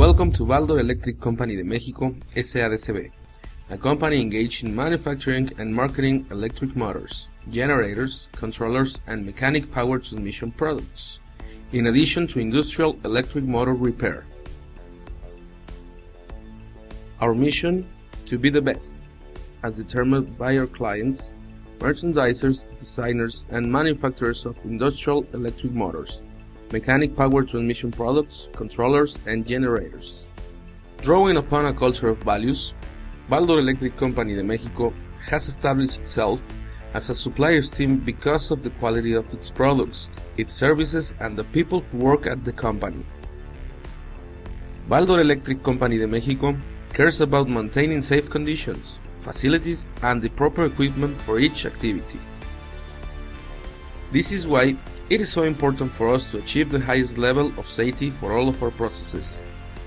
Welcome to Baldor Electric Company de Mexico, SADCB, a company engaged in manufacturing and marketing electric motors, generators, controllers, and mechanic power transmission products, in addition to industrial electric motor repair. Our mission: to be the best, as determined by our clients, merchandisers, designers, and manufacturers of industrial electric motors, mechanic power transmission products, controllers, and generators. Drawing upon a culture of values, Baldor Electric Company de Mexico has established itself as a supplier's team because of the quality of its products, its services, and the people who work at the company. Baldor Electric Company de Mexico cares about maintaining safe conditions, facilities, and the proper equipment for each activity. This is why it is so important for us to achieve the highest level of safety for all of our processes.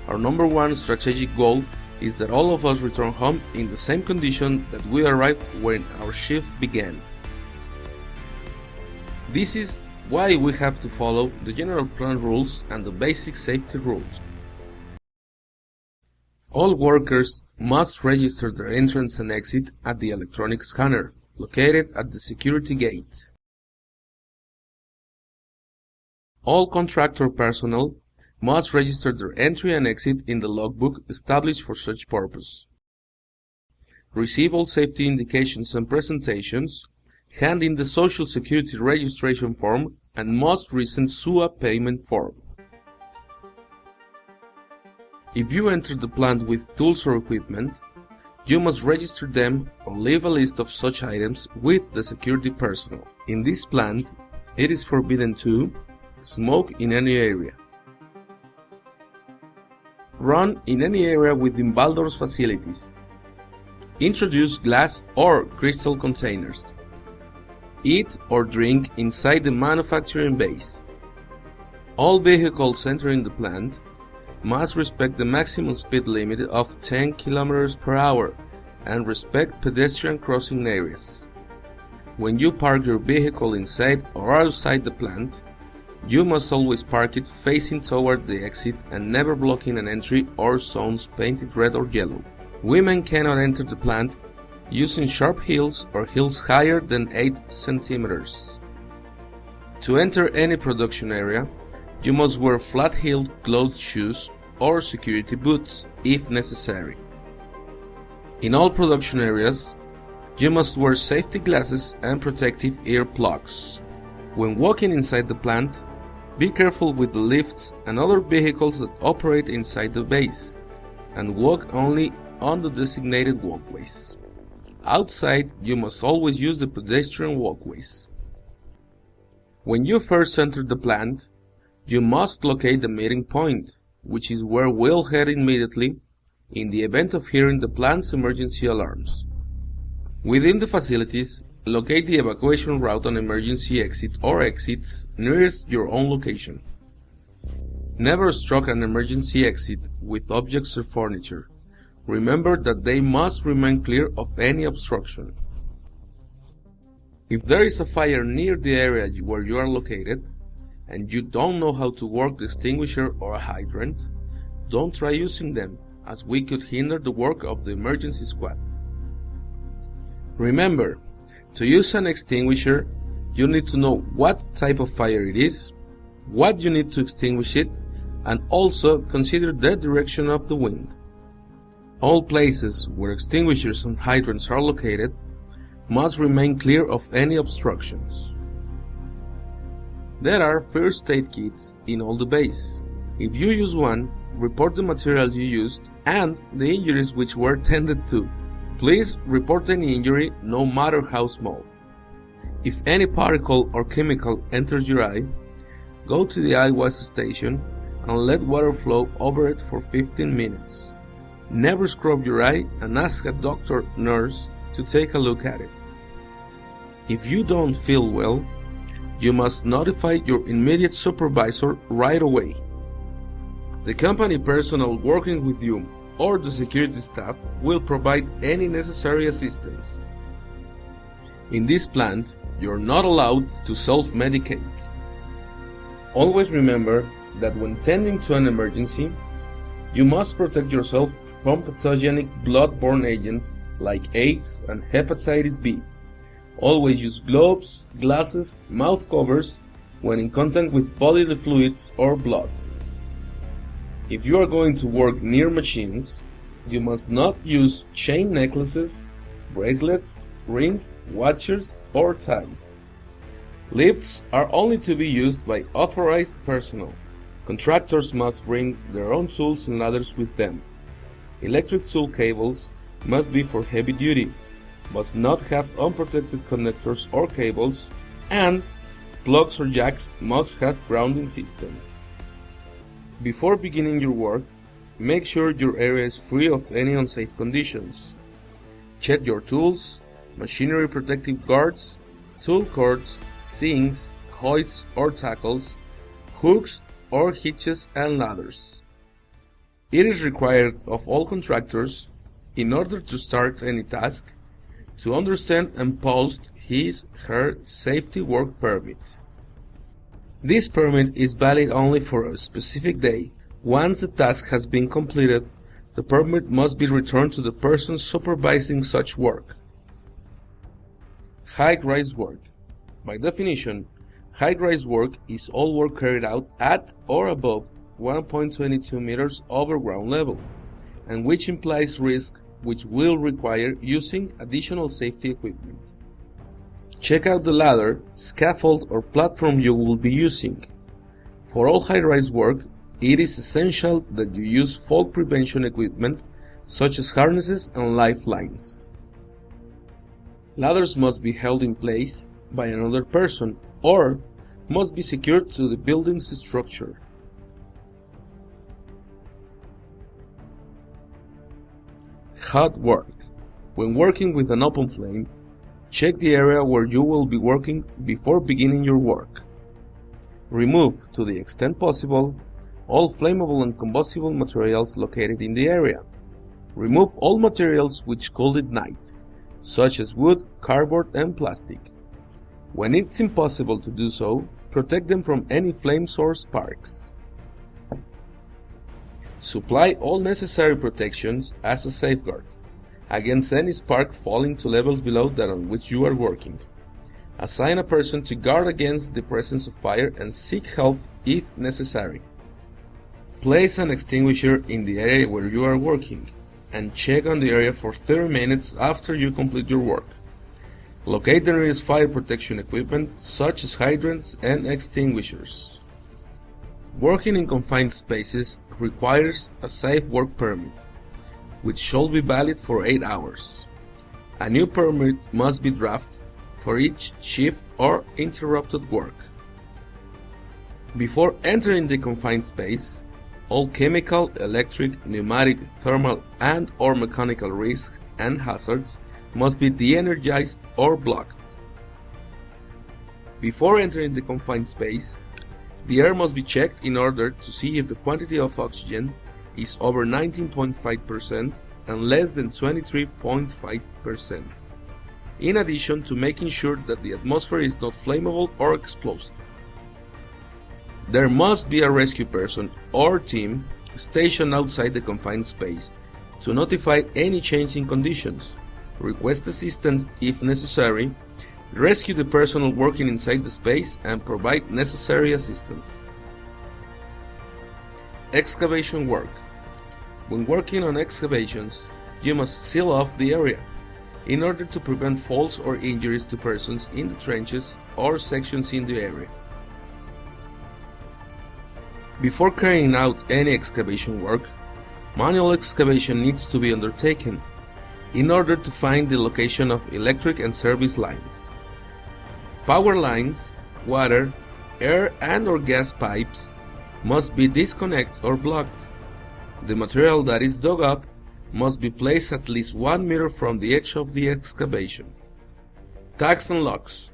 Our number one strategic goal is that all of us return home in the same condition that we arrived when our shift began. This is why we have to follow the general plan rules and the basic safety rules. All workers must register their entrance and exit at the electronic scanner, located at the security gate. All contractor personnel must register their entry and exit in the logbook established for such purpose. Receive all safety indications and presentations, hand in the Social Security registration form, and most recent SUA payment form. If you enter the plant with tools or equipment, you must register them or leave a list of such items with the security personnel. In this plant, it is forbidden to smoke in any area, run in any area within Baldor's facilities, introduce glass or crystal containers, eat or drink inside the manufacturing base. All vehicles entering the plant must respect the maximum speed limit of 10 km per hour and respect pedestrian crossing areas. When you park your vehicle inside or outside the plant, you must always park it facing toward the exit and never blocking an entry or zones painted red or yellow. Women cannot enter the plant using sharp heels or heels higher than 8 centimeters. To enter any production area, you must wear flat-heeled closed shoes or security boots if necessary. In all production areas, you must wear safety glasses and protective ear plugs. When walking inside the plant, be careful with the lifts and other vehicles that operate inside the base, and walk only on the designated walkways. Outside, you must always use the pedestrian walkways. When you first enter the plant, you must locate the meeting point, which is where we'll head immediately in the event of hearing the plant's emergency alarms. Within the facilities, locate the evacuation route on emergency exit or exits nearest your own location. Never obstruct an emergency exit with objects or furniture. Remember that they must remain clear of any obstruction. If there is a fire near the area where you are located, and you don't know how to work the extinguisher or a hydrant, don't try using them, as we could hinder the work of the emergency squad. Remember, to use an extinguisher, you need to know what type of fire it is, what you need to extinguish it, and also consider the direction of the wind. All places where extinguishers and hydrants are located must remain clear of any obstructions. There are first aid kits in all the bays. If you use one, report the material you used and the injuries which were tended to. Please report any injury, no matter how small. If any particle or chemical enters your eye, go to the eye wash station and let water flow over it for 15 minutes. Never scrub your eye and ask a doctor or nurse to take a look at it. If you don't feel well, you must notify your immediate supervisor right away. The company personnel working with you or the security staff will provide any necessary assistance. In this plant, you are not allowed to self-medicate. Always remember that when tending to an emergency, You must protect yourself from pathogenic blood-borne agents like AIDS and hepatitis B. Always use gloves, glasses, mouth covers when in contact with bodily fluids or blood. If you are going to work near machines, you must not use chain necklaces, bracelets, rings, watches, or ties. Lifts are only to be used by authorized personnel. Contractors must bring their own tools and ladders with them. Electric tool cables must be for heavy duty, must not have unprotected connectors or cables, and plugs or jacks must have grounding systems. Before beginning your work, make sure your area is free of any unsafe conditions. Check your tools, machinery protective guards, tool cords, sinks, hoists or tackles, hooks or hitches and ladders. It is required of all contractors, in order to start any task, to understand and post his/her safety work permit. This permit is valid only for a specific day. Once the task has been completed, the permit must be returned to the person supervising such work. High-rise work. By definition, high-rise work is all work carried out at or above 1.22 meters over ground level, and which implies risk which will require using additional safety equipment. Check out the ladder, scaffold or platform you will be using. For all high-rise work, it is essential that you use fall prevention equipment such as harnesses and lifelines. Ladders must be held in place by another person or must be secured to the building's structure. Hot work. When working with an open flame, check the area where you will be working before beginning your work. Remove, to the extent possible, all flammable and combustible materials located in the area. Remove all materials which could ignite, such as wood, cardboard, and plastic. When it's impossible to do so, protect them from any flame source sparks. Supply all necessary protections as a safeguard against any spark falling to levels below that on which you are working. Assign a person to guard against the presence of fire and seek help if necessary. Place an extinguisher in the area where you are working and check on the area for 30 minutes after you complete your work. Locate the nearest fire protection equipment such as hydrants and extinguishers. Working in confined spaces requires a safe work permit, which shall be valid for 8 hours. A new permit must be drafted for each shift or interrupted work. Before entering the confined space, all chemical, electric, pneumatic, thermal and/or mechanical risks and hazards must be de-energized or blocked. Before entering the confined space, the air must be checked in order to see if the quantity of oxygen is over 19.5% and less than 23.5%, in addition to making sure that the atmosphere is not flammable or explosive. There must be a rescue person or team stationed outside the confined space to notify any change in conditions, request assistance if necessary, rescue the personnel working inside the space, and provide necessary assistance. Excavation work. When working on excavations, you must seal off the area in order to prevent falls or injuries to persons in the trenches or sections in the area. Before carrying out any excavation work, manual excavation needs to be undertaken in order to find the location of electric and service lines. Power lines, water, air and/or gas pipes must be disconnected or blocked. The material that is dug up must be placed at least 1 meter from the edge of the excavation. Tags and locks.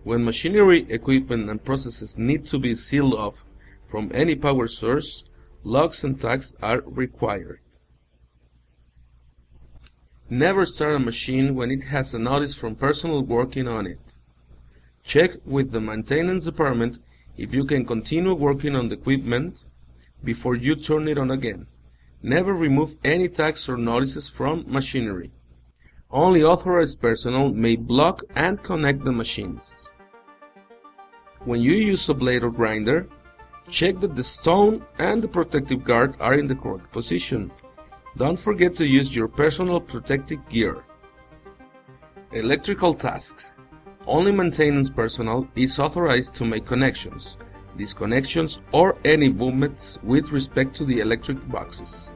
When machinery, equipment and processes need to be sealed off from any power source, locks and tags are required. Never start a machine when it has a notice from personnel working on it. Check with the maintenance department if you can continue working on the equipment before you turn it on again. Never remove any tags or notices from machinery. Only authorized personnel may block and connect the machines. When you use a blade or grinder, check that the stone and the protective guard are in the correct position. Don't forget to use your personal protective gear. Electrical tasks. Only maintenance personnel is authorized to make connections, disconnections, or any movements with respect to the electric boxes.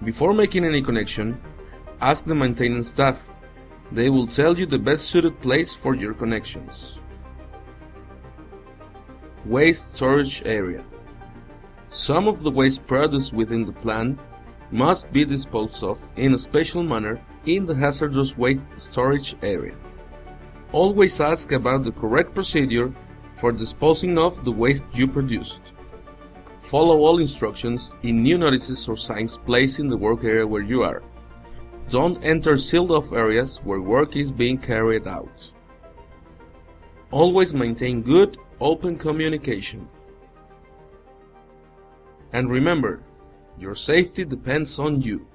Before making any connection, ask the maintenance staff. They will tell you the best suited place for your connections. Waste storage area. Some of the waste produced within the plant must be disposed of in a special manner in the hazardous waste storage area. Always ask about the correct procedure for disposing of the waste you produced. Follow all instructions in new notices or signs placed in the work area where you are. Don't enter sealed-off areas where work is being carried out. Always maintain good, open communication. And remember, your safety depends on you.